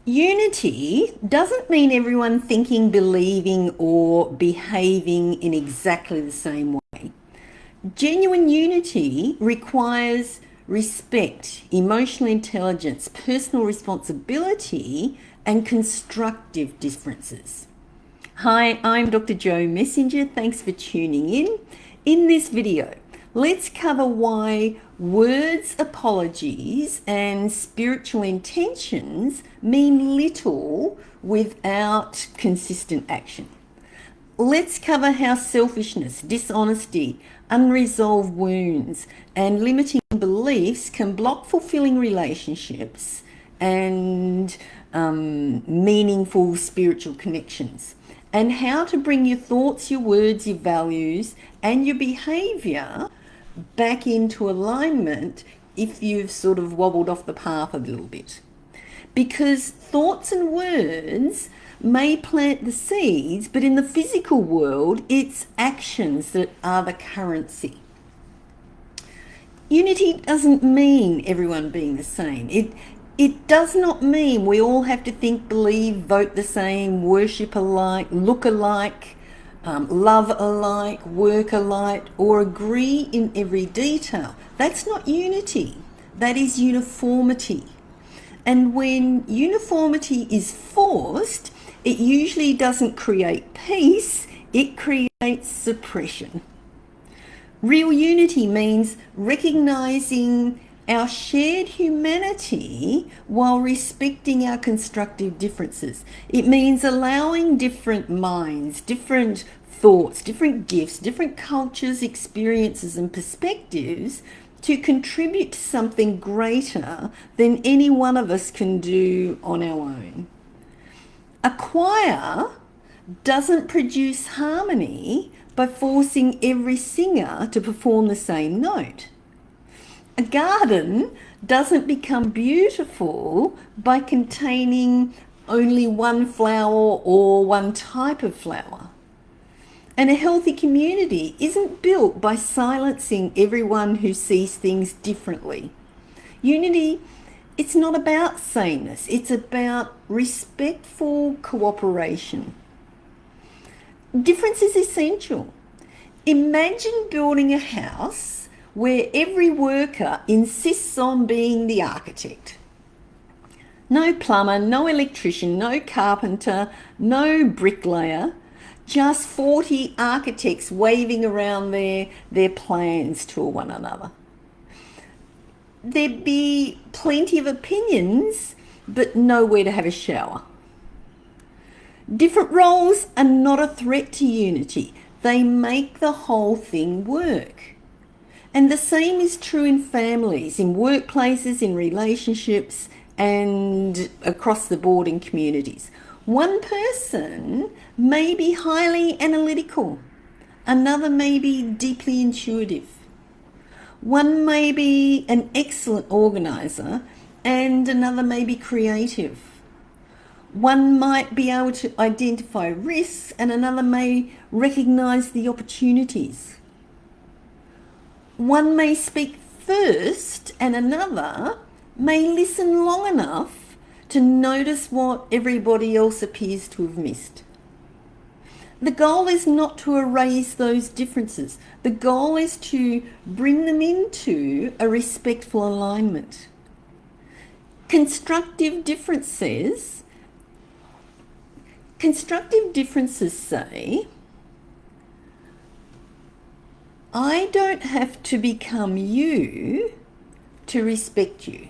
Unity doesn't mean everyone thinking, believing, or behaving in exactly the same way. Genuine unity requires respect, emotional intelligence, personal responsibility, and constructive differences. Hi, I'm Dr. Jo Messenger. Thanks for tuning in. In this video, let's cover why words, apologies, and spiritual intentions mean little without consistent action. Let's cover how selfishness, dishonesty, unresolved wounds, and limiting beliefs can block fulfilling relationships and meaningful spiritual connections, and how to bring your thoughts, your words, your values, and your behavior back into alignment if you've sort of wobbled off the path a little bit. Because thoughts and words may plant the seeds, but in the physical world, it's actions that are the currency. Unity doesn't mean everyone being the same. It does not mean we all have to think, believe, vote the same, worship alike, look alike, love alike, work alike, or agree in every detail. That's not unity. That is uniformity. And when uniformity is forced, it usually doesn't create peace, it creates suppression. Real unity means recognizing our shared humanity while respecting our constructive differences. It means allowing different minds, different thoughts, different gifts, different cultures, experiences, and perspectives to contribute to something greater than any one of us can do on our own. A choir doesn't produce harmony by forcing every singer to perform the same note. A garden doesn't become beautiful by containing only one flower or one type of flower. And a healthy community isn't built by silencing everyone who sees things differently. Unity, it's not about sameness, it's about respectful cooperation. Difference is essential. Imagine building a house where every worker insists on being the architect. No plumber, no electrician, no carpenter, no bricklayer, just 40 architects waving around their plans to one another. There'd be plenty of opinions, but nowhere to have a shower. Different roles are not a threat to unity. They make the whole thing work. And the same is true in families, in workplaces, in relationships, and across the board in communities. One person may be highly analytical. Another may be deeply intuitive. One may be an excellent organizer, and another may be creative. One might be able to identify risks, and another may recognize the opportunities. One may speak first, and another may listen long enough to notice what everybody else appears to have missed. The goal is not to erase those differences. The goal is to bring them into a respectful alignment. Constructive differences say, I don't have to become you to respect you.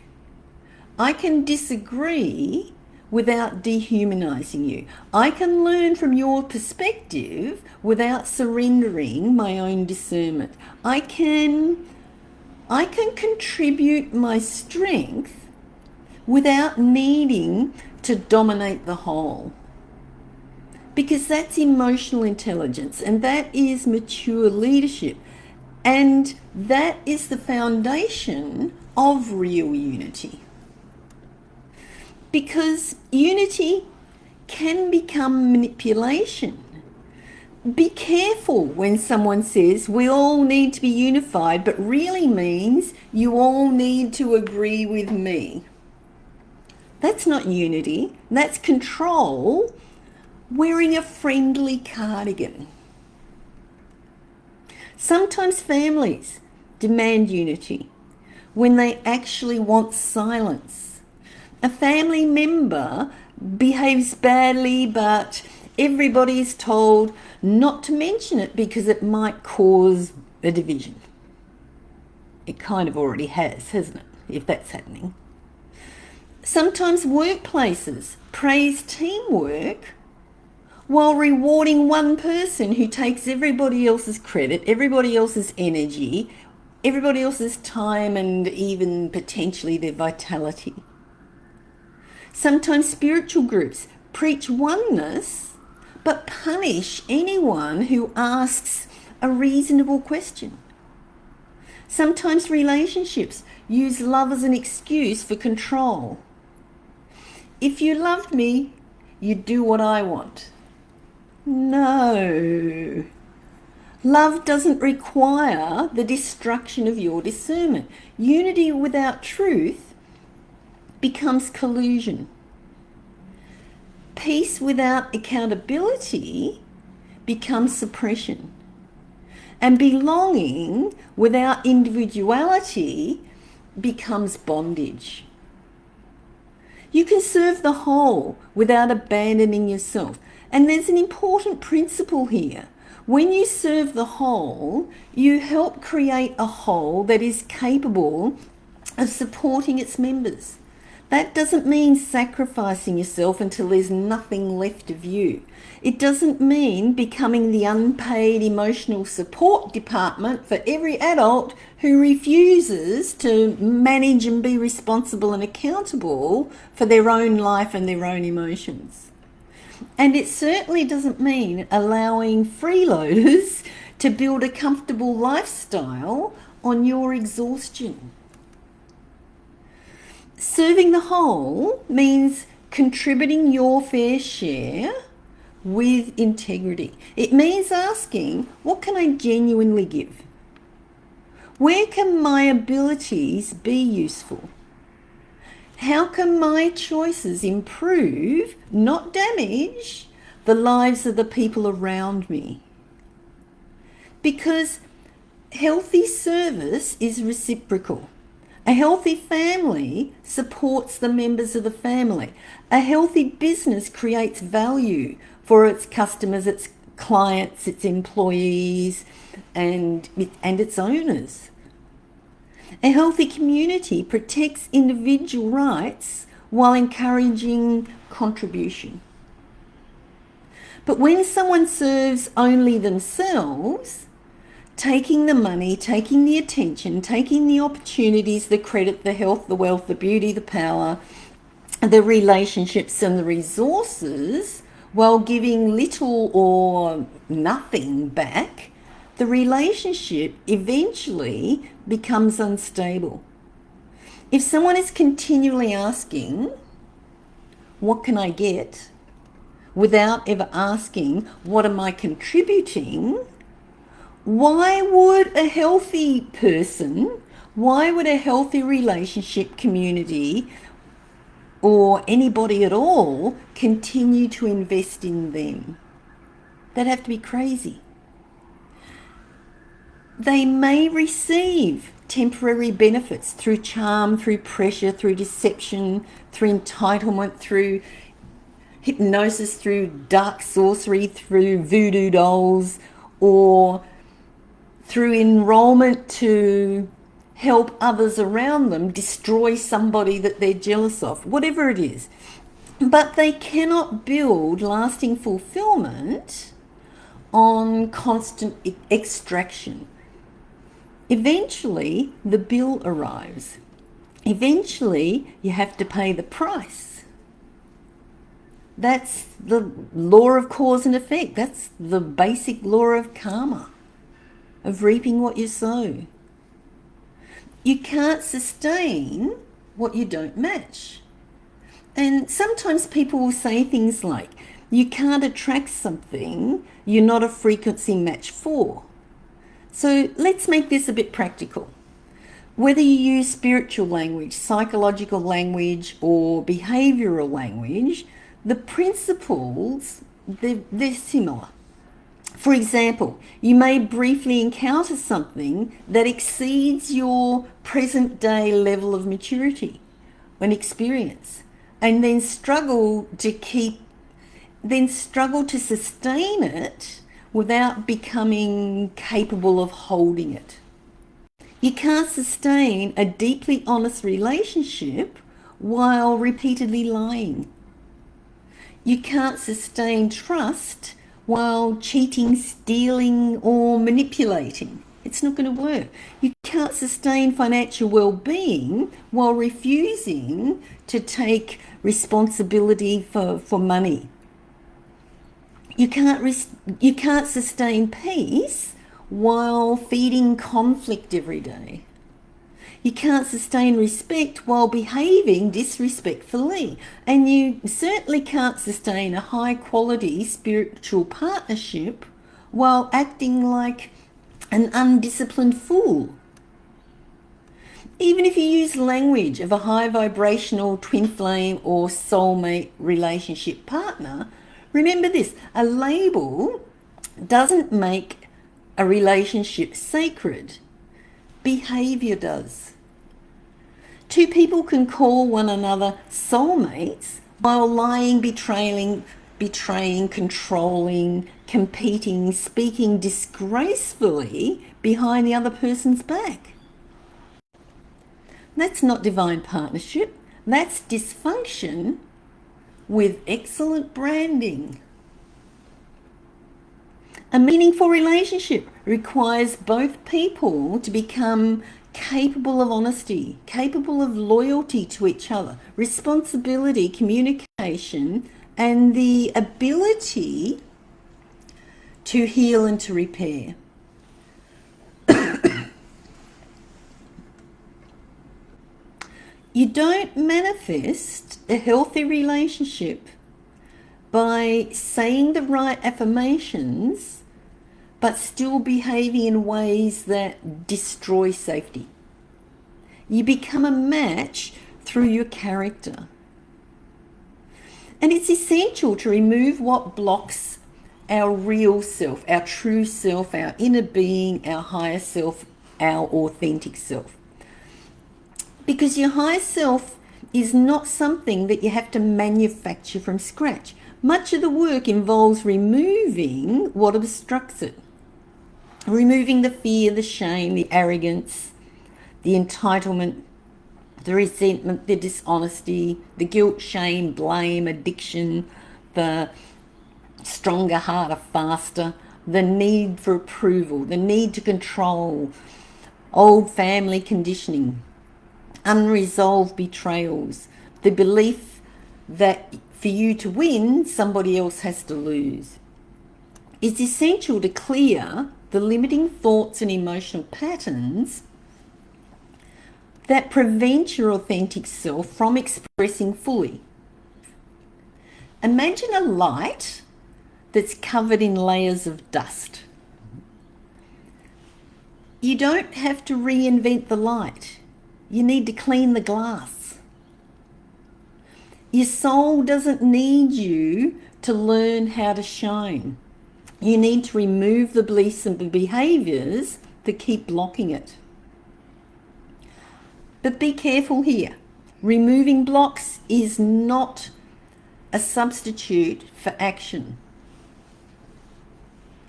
I can disagree without dehumanizing you. I can learn from your perspective without surrendering my own discernment. I can contribute my strength without needing to dominate the whole. Because that's emotional intelligence, and that is mature leadership. And that is the foundation of real unity. Because unity can become manipulation. Be careful when someone says we all need to be unified, but really means you all need to agree with me. That's not unity. That's control wearing a friendly cardigan. Sometimes families demand unity when they actually want silence. A family member behaves badly, but everybody is told not to mention it because it might cause a division. It kind of already has, hasn't it, if that's happening. Sometimes workplaces praise teamwork while rewarding one person who takes everybody else's credit, everybody else's energy, everybody else's time, and even potentially their vitality. Sometimes spiritual groups preach oneness but punish anyone who asks a reasonable question. Sometimes relationships use love as an excuse for control. If you loved me, you'd do what I want. No. Love doesn't require the destruction of your discernment. Unity without truth becomes collusion. Peace without accountability becomes suppression. And belonging without individuality becomes bondage. You can serve the whole without abandoning yourself. And there's an important principle here. When you serve the whole, you help create a whole that is capable of supporting its members. That doesn't mean sacrificing yourself until there's nothing left of you. It doesn't mean becoming the unpaid emotional support department for every adult who refuses to manage and be responsible and accountable for their own life and their own emotions. And it certainly doesn't mean allowing freeloaders to build a comfortable lifestyle on your exhaustion. Serving the whole means contributing your fair share with integrity. It means asking, what can I genuinely give? Where can my abilities be useful? How can my choices improve, not damage, the lives of the people around me? Because healthy service is reciprocal. A healthy family supports the members of the family. A healthy business creates value for its customers, its clients, its employees, and its owners. A healthy community protects individual rights while encouraging contribution. But when someone serves only themselves, taking the money, taking the attention, taking the opportunities, the credit, the health, the wealth, the beauty, the power, the relationships and the resources, while giving little or nothing back, the relationship eventually becomes unstable. If someone is continually asking, what can I get, without ever asking, what am I contributing, why would a healthy person, why would a healthy relationship community or anybody at all continue to invest in them? They'd have to be crazy. They may receive temporary benefits through charm, through pressure, through deception, through entitlement, through hypnosis, through dark sorcery, through voodoo dolls, or through enrollment to help others around them destroy somebody that they're jealous of, whatever it is. But they cannot build lasting fulfillment on constant extraction. Eventually, the bill arrives. Eventually, you have to pay the price. That's the law of cause and effect. That's the basic law of karma, of reaping what you sow. You can't sustain what you don't match. And sometimes people will say things like, you can't attract something you're not a frequency match for. So let's make this a bit practical. Whether you use spiritual language, psychological language, or behavioral language, the principles, they're similar. For example, you may briefly encounter something that exceeds your present day level of maturity and experience, and then struggle to sustain it without becoming capable of holding it. You can't sustain a deeply honest relationship while repeatedly lying. You can't sustain trust while cheating, stealing, or manipulating. It's not going to work. You can't sustain financial well-being while refusing to take responsibility for money. You can't sustain peace while feeding conflict every day. You can't sustain respect while behaving disrespectfully. And you certainly can't sustain a high-quality spiritual partnership while acting like an undisciplined fool. Even if you use language of a high vibrational twin flame or soulmate relationship partner, remember this: a label doesn't make a relationship sacred. Behavior does. Two people can call one another soulmates while lying, betraying, controlling, competing, speaking disgracefully behind the other person's back. That's not divine partnership. That's dysfunction with excellent branding. A meaningful relationship requires both people to become capable of honesty, capable of loyalty to each other, responsibility, communication, and the ability to heal and to repair. You don't manifest a healthy relationship by saying the right affirmations but still behaving in ways that destroy safety. You become a match through your character. And it's essential to remove what blocks our real self, our true self, our inner being, our higher self, our authentic self. Because your higher self is not something that you have to manufacture from scratch. Much of the work involves removing what obstructs it. Removing the fear, the shame, the arrogance, the entitlement, the resentment, the dishonesty, the guilt, shame, blame, addiction, the stronger, harder, faster, the need for approval, the need to control, old family conditioning, unresolved betrayals, the belief that for you to win, somebody else has to lose. It's essential to clear the limiting thoughts and emotional patterns that prevent your authentic self from expressing fully. Imagine a light that's covered in layers of dust. You don't have to reinvent the light. You need to clean the glass. Your soul doesn't need you to learn how to shine. You need to remove the beliefs and the behaviours that keep blocking it. But be careful here. Removing blocks is not a substitute for action.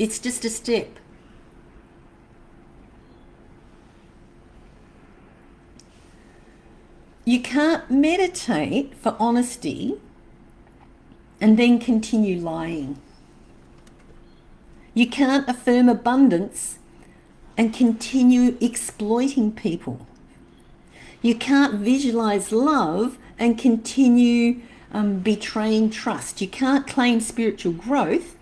It's just a step. You can't meditate for honesty and then continue lying. You can't affirm abundance and continue exploiting people. You can't visualize love and continue betraying trust. You can't claim spiritual growth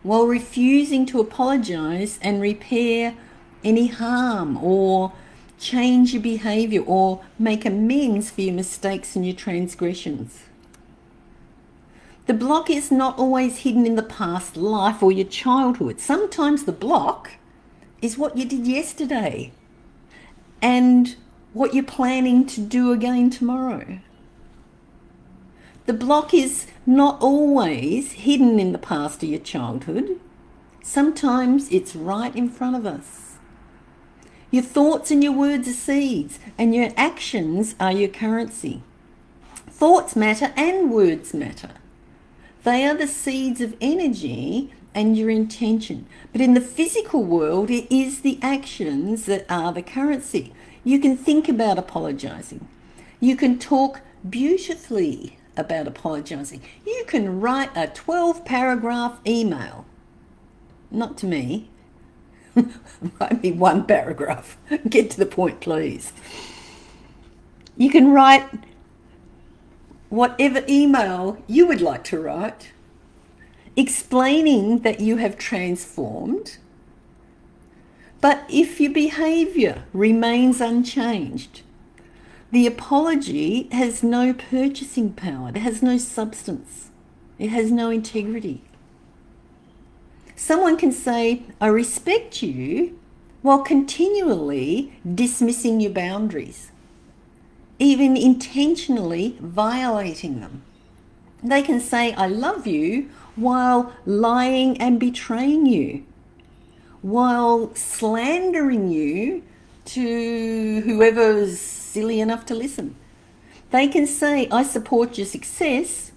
while refusing to apologize and repair any harm or change your behavior or make amends for your mistakes and your transgressions. The block is not always hidden in the past life or your childhood. Sometimes the block is what you did yesterday. and what you're planning to do again tomorrow. The block is not always hidden in the past of your childhood. Sometimes it's right in front of us. Your thoughts and your words are seeds, and your actions are your currency. Thoughts matter and words matter. They are the seeds of energy and your intention. But in the physical world, it is the actions that are the currency. You can think about apologizing. You can talk beautifully about apologizing. You can write a 12-paragraph email. Not to me. Write me one paragraph. Get to the point, please. You can write whatever email you would like to write, explaining that you have transformed. But if your behaviour remains unchanged, the apology has no purchasing power. It has no substance. It has no integrity. Someone can say, I respect you, while continually dismissing your boundaries, even intentionally violating them. They can say, I love you, while lying and betraying you, while slandering you to whoever's silly enough to listen. They can say, I support your success,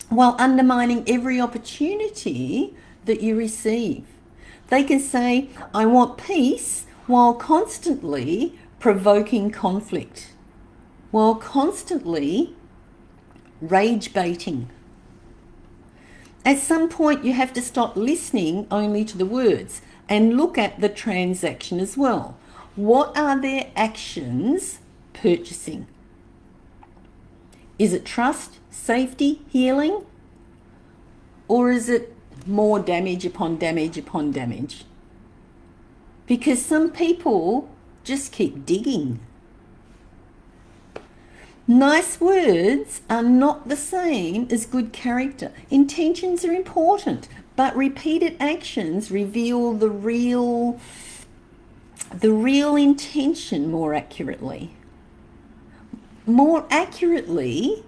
while undermining every opportunity that you receive. They can say, I want peace, while constantly provoking conflict, while constantly rage baiting. At some point, you have to stop listening only to the words and look at the transaction as well. What are their actions purchasing? Is it trust, safety, healing? Or is it more damage upon damage upon damage? Because some people just keep digging. Nice words are not the same as good character. Intentions are important, but repeated actions reveal the real intention more accurately. More accurately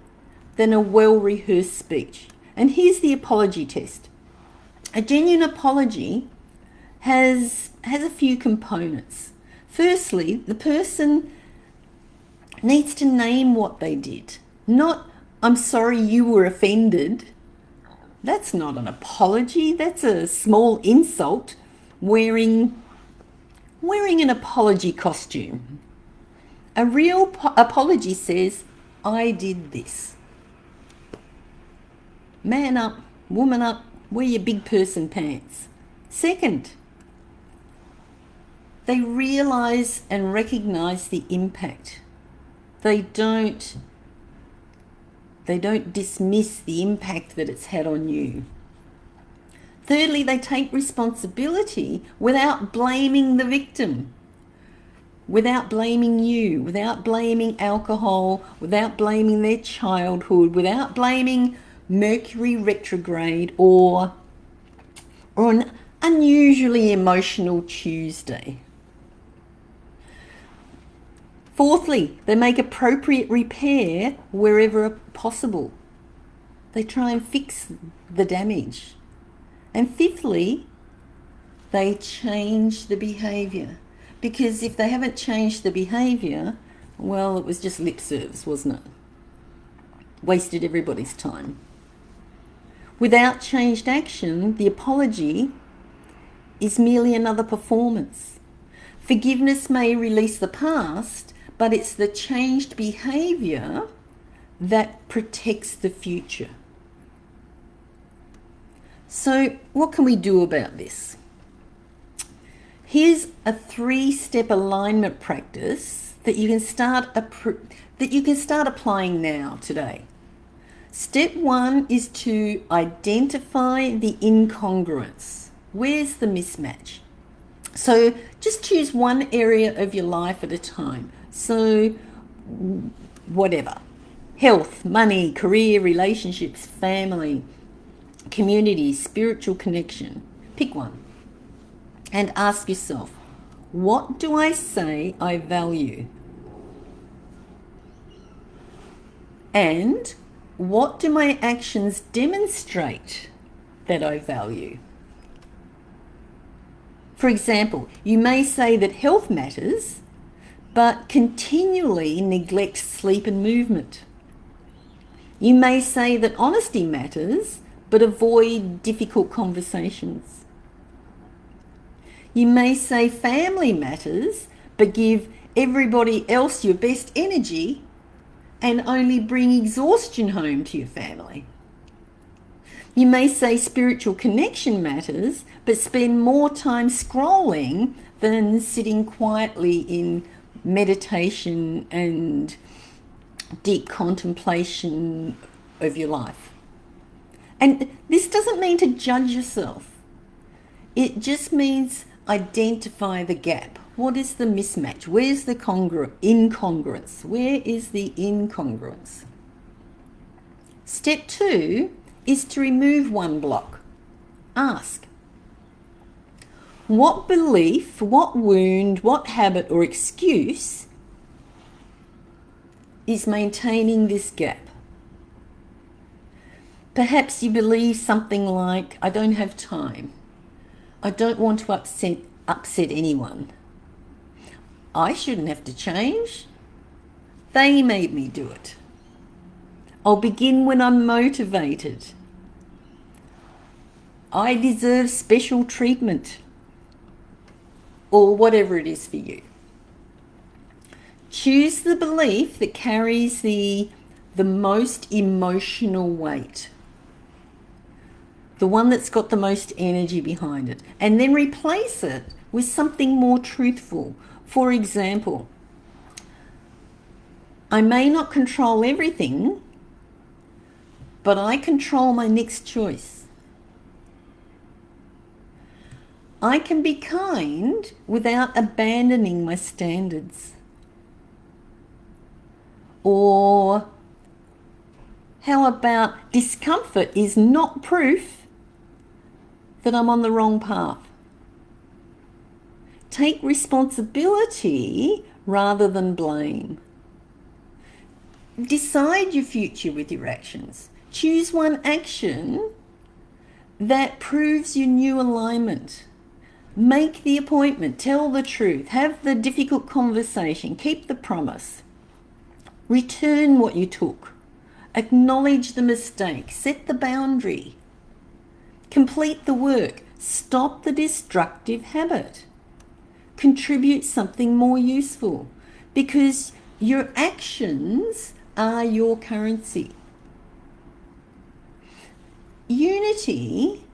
than a well-rehearsed speech. And here's the apology test. A genuine apology has a few components. Firstly, the person needs to name what they did. Not, I'm sorry you were offended. That's not an apology. That's a small insult wearing an apology costume. A real apology says, I did this. Man up, woman up, wear your big person pants. Second, they realise and recognise the impact. They don't dismiss the impact that it's had on you. Thirdly, they take responsibility without blaming the victim, without blaming you, without blaming alcohol, without blaming their childhood, without blaming Mercury retrograde or an unusually emotional Tuesday. Fourthly, they make appropriate repair wherever possible. They try and fix the damage. And fifthly, they change the behaviour. Because if they haven't changed the behaviour, well, it was just lip service, wasn't it? Wasted everybody's time. Without changed action, the apology is merely another performance. Forgiveness may release the past, but it's the changed behaviour that protects the future. So what can we do about this? Here's a 3-step alignment practice that you can start applying now today. Step 1 is to identify the incongruence. Where's the mismatch? So just choose one area of your life at a time. So whatever. Health, money, career, relationships, family, community, spiritual connection. Pick one. And ask yourself, What do I say I value? And what do my actions demonstrate that I value? For example, you may say that health matters, but continually neglect sleep and movement. You may say that honesty matters, but avoid difficult conversations. You may say family matters, but give everybody else your best energy and only bring exhaustion home to your family. You may say spiritual connection matters, but spend more time scrolling than sitting quietly in meditation and deep contemplation of your life. And this doesn't mean to judge yourself. It just means identify the gap. What is the mismatch? Where's the incongruence? Where is the incongruence? Step 2 is to remove one block. Ask, what belief, what wound, what habit or excuse is maintaining this gap? Perhaps you believe something like, I don't have time. I don't want to upset anyone. I shouldn't have to change. They made me do it. I'll begin when I'm motivated. I deserve special treatment. Or whatever it is for you. Choose the belief that carries the most emotional weight. The one that's got the most energy behind it. And then replace it with something more truthful. For example, I may not control everything, but I control my next choice. I can be kind without abandoning my standards. Or how about discomfort is not proof that I'm on the wrong path? Take responsibility rather than blame. Decide your future with your actions. Choose one action that proves your new alignment. Make the appointment, tell the truth, have the difficult conversation, keep the promise. Return what you took. Acknowledge the mistake, set the boundary. Complete the work, stop the destructive habit. Contribute something more useful, because your actions are your currency. Unity,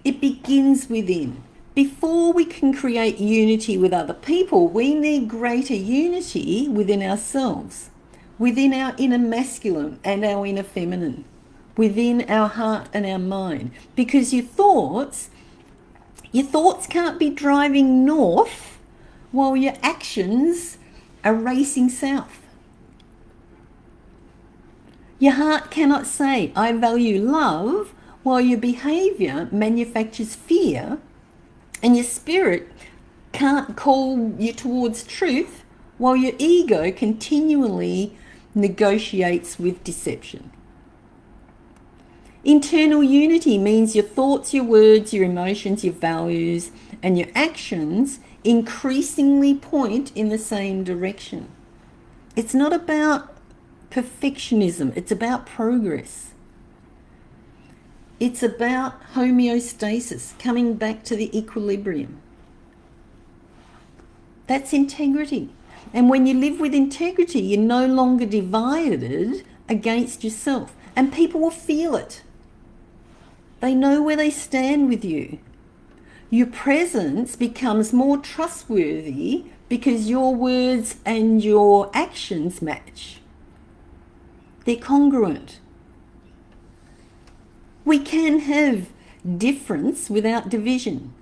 it begins within. Before we can create unity with other people, we need greater unity within ourselves, within our inner masculine and our inner feminine, within our heart and our mind. Because your thoughts can't be driving north while your actions are racing south. Your heart cannot say, I value love, while your behavior manufactures fear, and your spirit can't call you towards truth while your ego continually negotiates with deception. Internal unity means your thoughts, your words, your emotions, your values, and your actions increasingly point in the same direction. It's not about perfectionism, it's about progress. It's about homeostasis, coming back to the equilibrium. That's integrity. And when you live with integrity, you're no longer divided against yourself. And people will feel it. They know where they stand with you. Your presence becomes more trustworthy because your words and your actions match. They're congruent. We can have difference without division.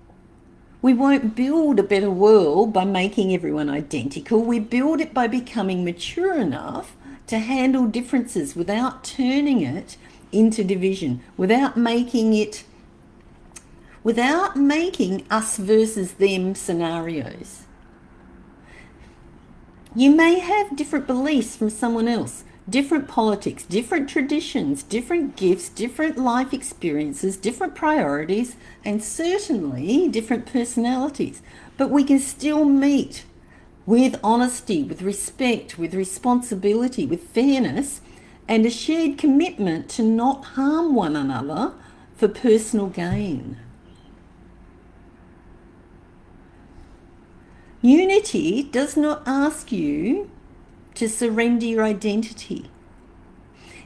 We won't build a better world by making everyone identical. We build it by becoming mature enough to handle differences without turning it into division, without without making us versus them scenarios. You may have different beliefs from someone else, different politics, different traditions, different gifts, different life experiences, different priorities, and certainly different personalities. But we can still meet with honesty, with respect, with responsibility, with fairness, and a shared commitment to not harm one another for personal gain. Unity does not ask you to surrender your identity.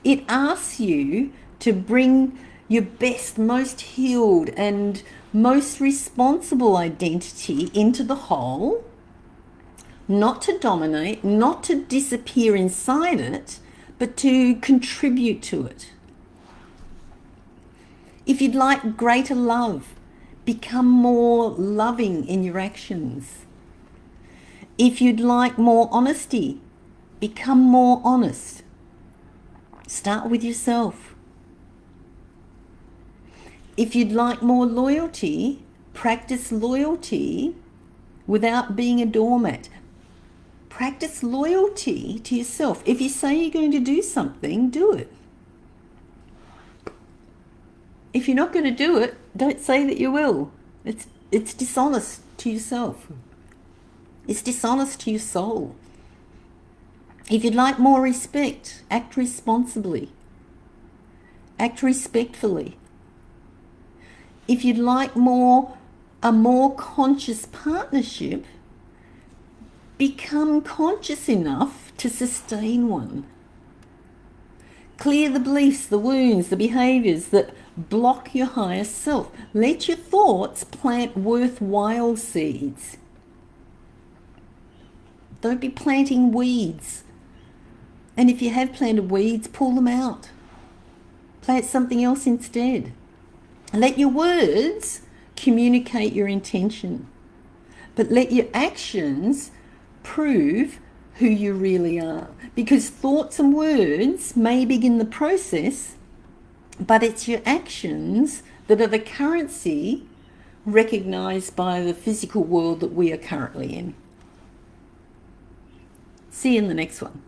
It asks you to bring your best, most healed, and most responsible identity into the whole, not to dominate, not to disappear inside it, but to contribute to it. If you'd like greater love, become more loving in your actions. If you'd like more honesty, become more honest. Start with yourself. If you'd like more loyalty, practice loyalty without being a doormat. Practice loyalty to yourself. If you say you're going to do something, do it. If you're not going to do it, don't say that you will. It's dishonest to yourself. It's dishonest to your soul. If you'd like more respect, act responsibly. Act respectfully. If you'd like a more conscious partnership, become conscious enough to sustain one. Clear the beliefs, the wounds, the behaviours that block your higher self. Let your thoughts plant worthwhile seeds. Don't be planting weeds. And if you have planted weeds, pull them out. Plant something else instead. Let your words communicate your intention, but let your actions prove who you really are. Because thoughts and words may begin the process, but it's your actions that are the currency recognized by the physical world that we are currently in. See you in the next one.